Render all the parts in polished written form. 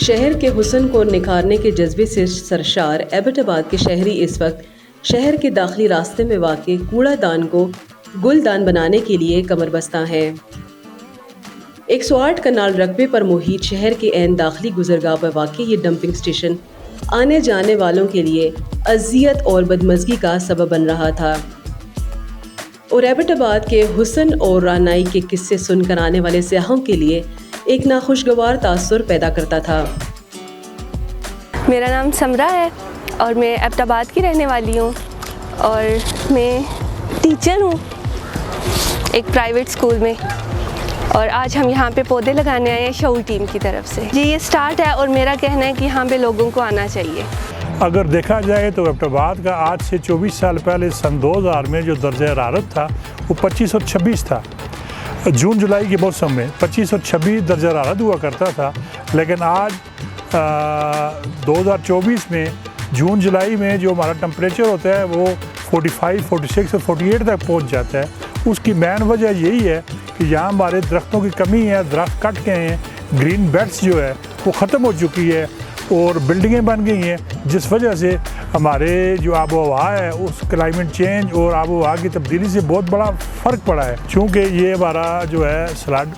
शहर के हुस्न को निखारने के जज्बे से सरशार एबटाबाद के शहरी इस वक्त शहर के दाखिली रास्ते में वाक़ कूड़ादान को गुलदान बनाने के लिए कमरबस्ता हैं। 108 कनाल रकबे पर मुहित शहर के ऐन दाखिली गुजरगाह पर वाक़ ये डंपिंग स्टेशन आने जाने वालों के लिए अजियत और बदमज़गी का सबब बन रहा था और एबटाबाद के हुस्न और रानाई के किस्से सुनकर आने वाले सयाहों के लिए एक नाखुशगवार तासुर पैदा करता था। मेरा नाम समरा है और मैं एबटाबाद की रहने वाली हूँ और मैं टीचर हूँ एक प्राइवेट स्कूल में, और आज हम यहाँ पे पौधे लगाने आए हैं शऊर टीम की तरफ से। जी ये स्टार्ट है और मेरा कहना है कि यहाँ पे लोगों को आना चाहिए। अगर देखा जाए तो एबटाबाद का आज से 24 साल पहले सन 2000 में जो दर्जा हरारत था वो 25 और 26 था। जून जुलाई के मौसम में 25 और 26 दर्जा हरारत हुआ करता था, लेकिन आज 2024 में जून जुलाई में जो हमारा टेम्परेचर होता है वो 45, 46 और 48 तक पहुंच जाता है। उसकी मेन वजह यही है कि यहाँ हमारे दरख्तों की कमी है, दरख्त कट गए हैं, ग्रीन बेल्ट्स जो है वो ख़त्म हो चुकी है और बिल्डिंगें बन गई हैं, जिस वजह से हमारे जो आबो हवा है उस क्लाइमेट चेंज और आबो हवा की तब्दीली से बहुत बड़ा फ़र्क पड़ा है। चूँकि ये हमारा जो है सलाड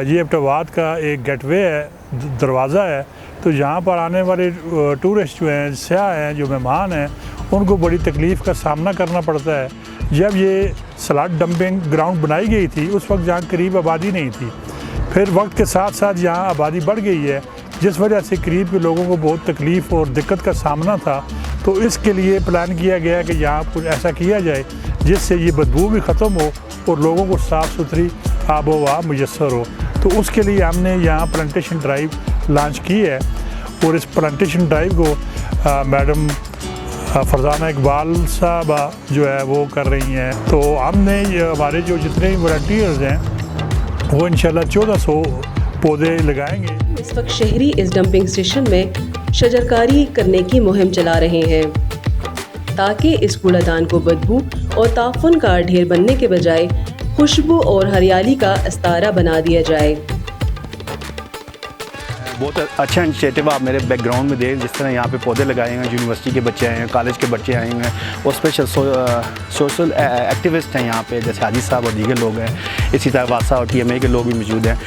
ये एबटाबाद का एक गेटवे है, दरवाज़ा है, तो यहाँ पर आने वाले टूरिस्ट जो हैं, सयाह हैं, जो मेहमान हैं, उनको बड़ी तकलीफ़ का सामना करना पड़ता है। जब ये सलाड डंपिंग ग्राउंड बनाई गई थी उस वक्त यहाँ करीब आबादी नहीं थी, फिर वक्त के साथ साथ यहाँ आबादी बढ़ गई है, जिस वजह से करीब के लोगों को बहुत तकलीफ़ और दिक्कत का सामना था। तो इसके लिए प्लान किया गया कि यहाँ कुछ ऐसा किया जाए जिससे ये बदबू भी ख़त्म हो और लोगों को साफ़ सुथरी आबो हवा मुयस्सर हो। तो उसके लिए हमने यहाँ प्लांटेशन ड्राइव लॉन्च की है और इस प्लांटेशन ड्राइव को मैडम फरजाना इकबाल साहबा जो है वो कर रही हैं। तो हमने हमारे जो जितने वॉलंटियर्स हैं वो इंशाल्लाह 1400 पौधे लगाएंगे। इस वक्त शहरी इस डंपिंग स्टेशन में शजरकारी करने की मुहिम चला रहे हैं ताकि इस कूड़ादान को बदबू और ताफुन का ढेर बनने के बजाय खुशबू और हरियाली का अस्तारा बना दिया जाए। बहुत अच्छा इनिशिएटिव आप मेरे बैकग्राउंड में देख, जिस तरह यहाँ पे पौधे लगाए हैं, यूनिवर्सिटी के बच्चे आए हैं, कॉलेज के बच्चे आए हुए हैं और स्पेशल सोशल एक्टिविस्ट हैं यहाँ पे, जैसे हाजी साहब और दीगर लोग हैं, इसी तरह वासा और TMA के लोग भी मौजूद हैं।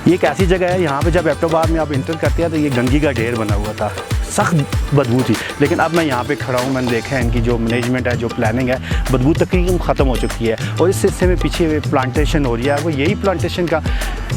ये एक ऐसी जगह है यहाँ पे जब एबटाबाद में आप इंटर करते हैं तो ये गंदगी का ढेर बना हुआ था, सख्त बदबू थी, लेकिन अब मैं यहाँ पे खड़ा हूँ, मैंने देखा है इनकी जो मैनेजमेंट है, जो प्लानिंग है, बदबू तकरीबन ख़त्म हो चुकी है और इस हिस्से में पीछे प्लांटेशन हो रही है। वो यही प्लांटेशन का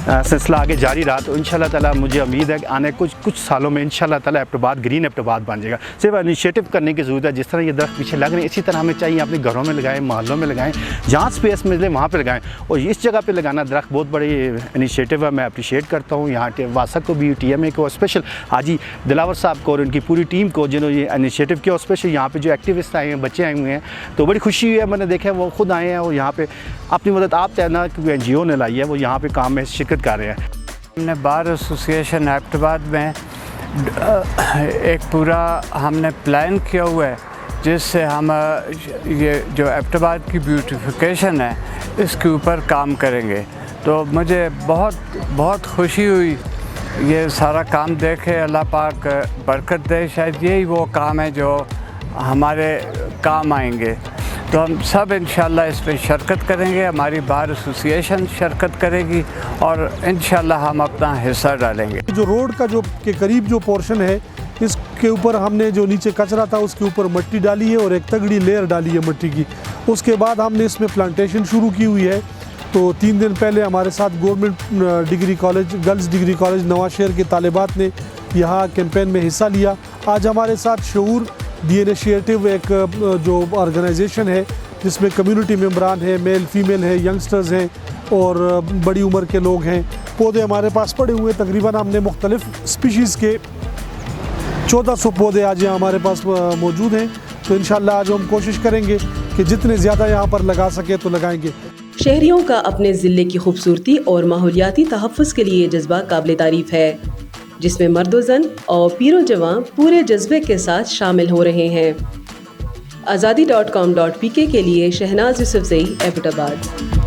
सिलसिला आगे जारी रहा तो इंशाल्लाह ताला मुझे उम्मीद है कि आने कुछ सालों में इंशाल्लाह ताला एबटाबाद ग्रीन एबटाबाद बन जाएगा। सिर्फ इनिशिएटिव करने की ज़रूरत है। जिस तरह ये दरख्त पीछे लग रहे हैं इसी तरह हमें चाहिए अपने घरों में लगाएं, मोहल्लों में लगाएं, जहाँ स्पेस मिले वहाँ पर लगाएं और इस जगह पर लगाना दरख्त बहुत बड़ी इनिशिएटिव है। मैं अप्रिशिएट करता हूँ यहाँ के वासा को भी, TMA को, स्पेशल हाजी दिलावर साहब को और उनकी पूरी टीम को जिन्होंने ये इनिशिएटिव किया और स्पेशल यहाँ पे जो एक्टिविस्ट आए हैं, बच्चे आए हुए हैं, तो बड़ी खुशी हुई है। मैंने देखा है वो खुद आए हैं और यहाँ पे अपनी मदद आप तैना क्योंकि NGO ने लाई है, वो यहाँ पे काम में शिरकत कर रहे हैं। हमने बार एसोसिएशन एबटाबाद में एक पूरा हमने प्लान किया हुआ है जिससे हम ये जो एबटाबाद की ब्यूटिफिकेशन है इसके ऊपर काम करेंगे। तो मुझे बहुत खुशी हुई ये सारा काम देखे। अल्लाह पाक बरकत दे, शायद यही वो काम है जो हमारे काम आएंगे। तो हम सब इंशाल्लाह इस पर शिरकत करेंगे, हमारी बार एसोसिएशन शिरकत करेगी और इंशाल्लाह हम अपना हिस्सा डालेंगे। जो रोड का जो के करीब जो पोर्शन है इसके ऊपर हमने जो नीचे कचरा था उसके ऊपर मिट्टी डाली है और एक तगड़ी लेयर डाली है मिट्टी की। उसके बाद हमने इसमें प्लांटेशन शुरू की हुई है। तो 3 दिन पहले हमारे साथ government degree college, girls degree college Nawanshahr के तालिबात ने यहाँ कैंपेन में हिस्सा लिया। आज हमारे साथ शऊर दी इनिशिएटिव एक जो ऑर्गेनाइजेशन है जिसमें कम्युनिटी मेम्बरान है, मेल फीमेल है, यंगस्टर्स हैं और बड़ी उम्र के लोग हैं। पौधे हमारे पास पड़े हुए तकरीबन हमने मुख्तलिफ स्पीशीज़ के 1400 पौधे आज यहाँ हमारे पास मौजूद हैं। तो इंशाल्लाह आज हम कोशिश करेंगे कि जितने ज़्यादा यहाँ पर लगा सके तो लगाएंगे। शहरियों का अपने ज़िले की खूबसूरती और माहौलियाती तहफ़्फ़ुज़ के लिए जज्बा काबिल तारीफ़ है, जिसमें मर्द व ज़न और पीरो जवां पूरे जज्बे के साथ शामिल हो रहे हैं। आज़ादी.com.pk के लिए शहनाज यूसुफजई, एबटाबाद।